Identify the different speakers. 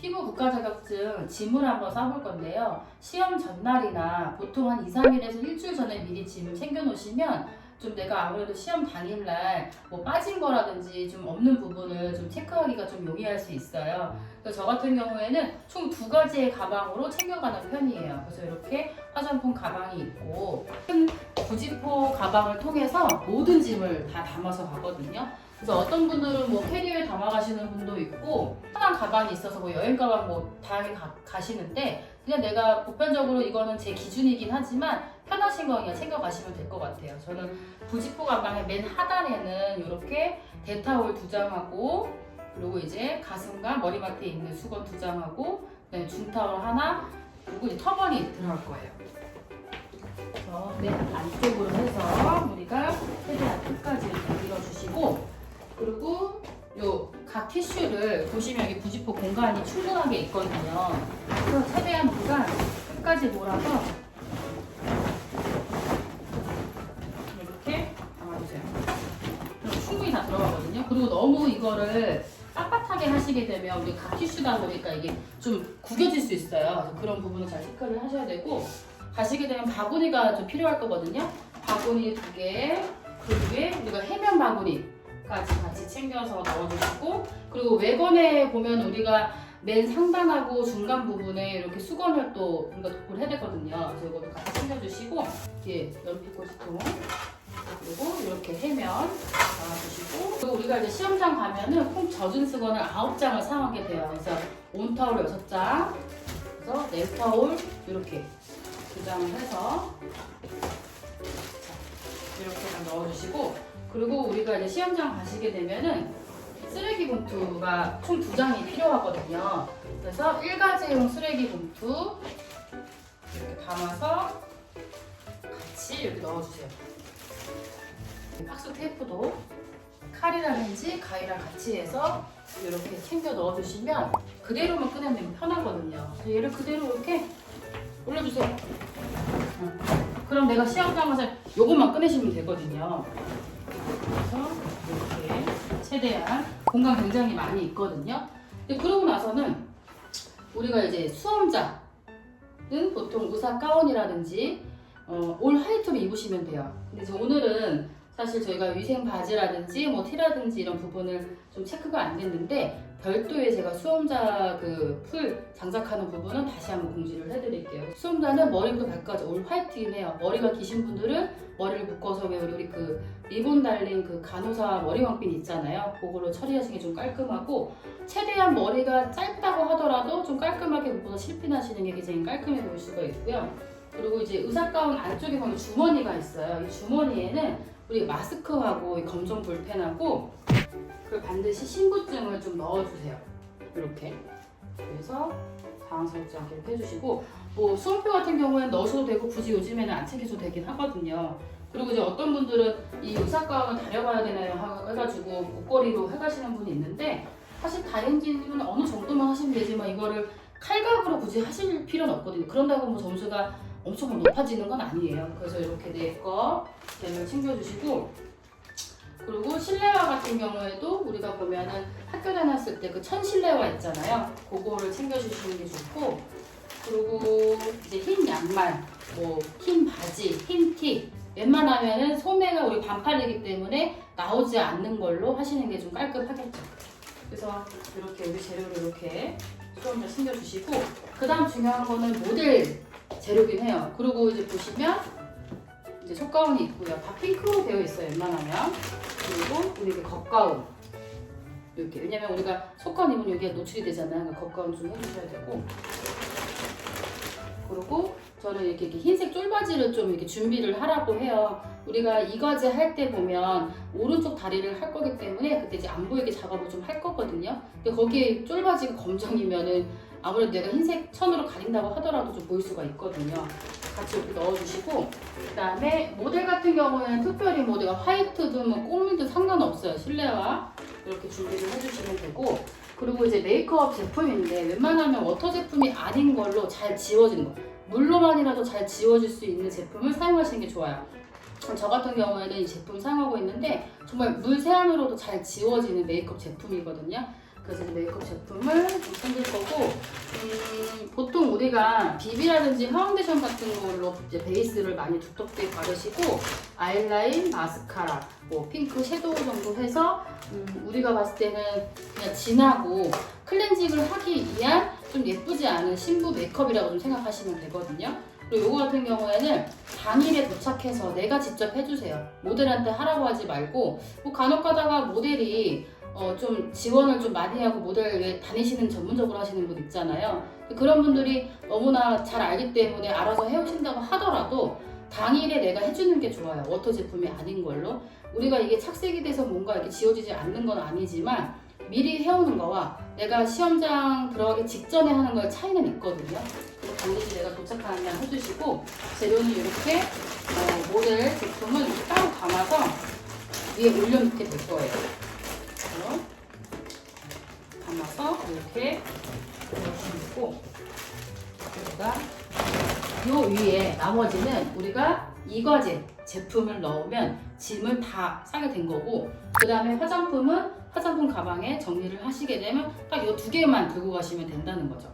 Speaker 1: 피부 국가 자격증 짐을 한번 싸볼 건데요. 시험 전날이나 보통 한 2, 3일에서 일주일 전에 미리 짐을 챙겨 놓으시면 좀 내가 아무래도 시험 당일날 뭐 빠진 거라든지 좀 없는 부분을 좀 체크하기가 좀 용이할 수 있어요. 그래서 저 같은 경우에는 총 2가지의 가방으로 챙겨가는 편이에요. 그래서 이렇게 화장품 가방이 있고 큰 부지포 가방을 통해서 모든 짐을 다 담아서 가거든요. 그래서 어떤 분들은 뭐 캐리어에 담아가시는 분도 있고 편한 가방이 있어서 뭐 여행 가방 뭐 다양하게 가시는데 그냥 내가 보편적으로 이거는 제 기준이긴 하지만 편하신 거 그냥 챙겨가시면 될 것 같아요. 저는 부지포 가방의 맨 하단에는 이렇게 데타올 2장하고 그리고 이제 가슴과 머리맡에 있는 수건 2장하고 그다음에 중타올 하나 그리고 이제 터번이 들어갈 거예요. 그래서 맨 안쪽으로 해서 우리가 최대한 끝까지 이렇게 밀어주시고 그리고 요 각 티슈를 보시면 여기 부지포 공간이 충분하게 있거든요. 그래서 최대한 우리가 끝까지 몰아서 이렇게 담아주세요. 그럼 충분히 다 들어가거든요. 그리고 너무 이거를 빳빳하게 하시게 되면 우리 각 티슈다 보니까 이게 좀 구겨질 수 있어요. 그래서 그런 부분은 잘 체크를 하셔야 되고 가시게 되면 바구니가 좀 필요할 거거든요. 바구니 2개, 그 위에 우리가 해면 바구니 같이 챙겨서 넣어주시고 그리고 외건에 보면 우리가 맨 상단하고 중간 부분에 이렇게 수건을 또 우리가 도포를 해야 되거든요. 그래서 이것도 같이 챙겨주시고 이렇게 연필꽂이통 그리고 이렇게 해면 담아주시고 그리고 우리가 이제 시험장 가면은 꼭 젖은 수건을 9장을 사용하게 돼요. 그래서 온타올 6장 그래서 네타올 이렇게 2장을 해서 이렇게 넣어주시고 그리고 우리가 이제 시험장 가시게 되면은 쓰레기 봉투가 총 2장이 필요하거든요. 그래서 1가지용 쓰레기 봉투 이렇게 담아서 같이 이렇게 넣어주세요. 박스 테이프도 칼이라든지 가위랑 같이 해서 이렇게 챙겨 넣어주시면 그대로만 꺼내면 편하거든요. 그래서 얘를 그대로 이렇게 올려주세요. 그럼 내가 시험장 가서 요것만 꺼내시면 되거든요. 그래서 이렇게 최대한 공간 굉장히 많이 있거든요. 근데 그러고 나서는 우리가 이제 수험자는 보통 의사 가운이라든지 올 화이트로 입으시면 돼요. 근데 이제 오늘은 사실 저희가 위생 바지라든지 뭐 티라든지 이런 부분을 좀 체크가 안 됐는데 별도의 제가 수험자 그 풀 장착하는 부분은 다시 한번 공지를 해드릴게요. 수험자는 머리부터 발까지 올 화이트긴 해요. 머리가 기신 분들은 머리를 묶어서 왜 우리 그 리본 달린 그 간호사 머리 왕핀 있잖아요. 그걸로 처리하시는 게 좀 깔끔하고 최대한 머리가 짧다고 하더라도 좀 깔끔하게 묶어서 실핀하시는 게 굉장히 깔끔해 보일 수가 있고요. 그리고 이제 의사 가운 안쪽에 보면 주머니가 있어요. 이 주머니에는 우리 마스크하고 이 검정 볼펜하고 그 반드시 신분증을 좀 넣어주세요. 이렇게 그래서 당황스럽지 않게 이렇게 해주시고 뭐 수험표 같은 경우에는 넣으셔도 되고 굳이 요즘에는 안 챙겨도 되긴 하거든요. 그리고 이제 어떤 분들은 이 의사 가운을 다려가야 되나요 해가지고 목걸이로 해가시는 분이 있는데 사실 다행지는 어느 정도만 하시면 되지만 이거를 칼각으로 굳이 하실 필요는 없거든요. 그런다고 뭐 점수가 엄청 높아지는 건 아니에요. 그래서 이렇게 내 거 뱀을 챙겨주시고 그리고 실내화 같은 경우에도 우리가 보면은 학교 다녔을 때 그 천실내화 있잖아요. 그거를 챙겨주시는 게 좋고 그리고 이제 흰 양말, 뭐 흰 바지, 흰 티 웬만하면은 소매가 우리 반팔이기 때문에 나오지 않는 걸로 하시는 게 좀 깔끔하겠죠. 그래서 이렇게 우리 재료를 이렇게 수험자 챙겨주시고 그 다음 중요한 거는 모델 재료긴 해요. 그리고 이제 보시면 이제 속가운이 있고요. 다 핑크로 되어 있어요. 웬만하면. 그리고 우리 이게 겉가운 이렇게 왜냐면 우리가 속가운 입으면 여기가 노출이 되잖아요. 그러니까 겉가운 좀 해주셔야 되고 그리고 저는 이렇게 흰색 쫄바지를 좀 이렇게 준비를 하라고 해요. 우리가 이과제 할 때 보면 오른쪽 다리를 할 거기 때문에 그때 이제 안 보이게 작업을 좀 할 거거든요. 근데 거기에 쫄바지가 검정이면은 아무래도 내가 흰색 천으로 가린다고 하더라도 좀 보일 수가 있거든요. 같이 이렇게 넣어주시고 그 다음에 모델 같은 경우에는 특별히 뭐 내가 화이트든 뭐 꽃미든 상관없어요. 실내화 이렇게 준비를 해주시면 되고 그리고 이제 메이크업 제품인데 웬만하면 워터 제품이 아닌 걸로 잘 지워지는 거 물로만이라도 잘 지워질 수 있는 제품을 사용하시는 게 좋아요. 저 같은 경우에는 이 제품 사용하고 있는데 정말 물 세안으로도 잘 지워지는 메이크업 제품이거든요. 그래서 이 메이크업 제품을 좀 챙길 거고 우리가 비비라든지 파운데이션 같은 걸로 이제 베이스를 많이 두텁게 바르시고 아이라인, 마스카라, 뭐 핑크 섀도우 정도 해서 우리가 봤을 때는 그냥 진하고 클렌징을 하기 위한 좀 예쁘지 않은 신부 메이크업이라고 좀 생각하시면 되거든요. 그리고 이거 같은 경우에는 당일에 도착해서 내가 직접 해주세요. 모델한테 하라고 하지 말고 뭐 간혹 가다가 모델이 좀 지원을 좀 많이 하고 모델 다니시는 전문적으로 하시는 분 있잖아요. 그런 분들이 너무나 잘 알기 때문에 알아서 해오신다고 하더라도 당일에 내가 해주는 게 좋아요. 워터 제품이 아닌 걸로. 우리가 이게 착색이 돼서 뭔가 이렇게 지워지지 않는 건 아니지만 미리 해오는 거와 내가 시험장 들어가기 직전에 하는 거에 차이는 있거든요. 그래서 반드시 내가 도착하는 날 해주시고 재료는 이렇게 모델 제품은 따로 감아서 위에 올려놓게 될 거예요. 감아서 이렇게 넣어주고 여기가 요 위에 나머지는 우리가 이과제 제품을 넣으면 짐을 다 싸게 된 거고 그 다음에 화장품은 화장품 가방에 정리를 하시게 되면 딱 이 두 개만 들고 가시면 된다는 거죠.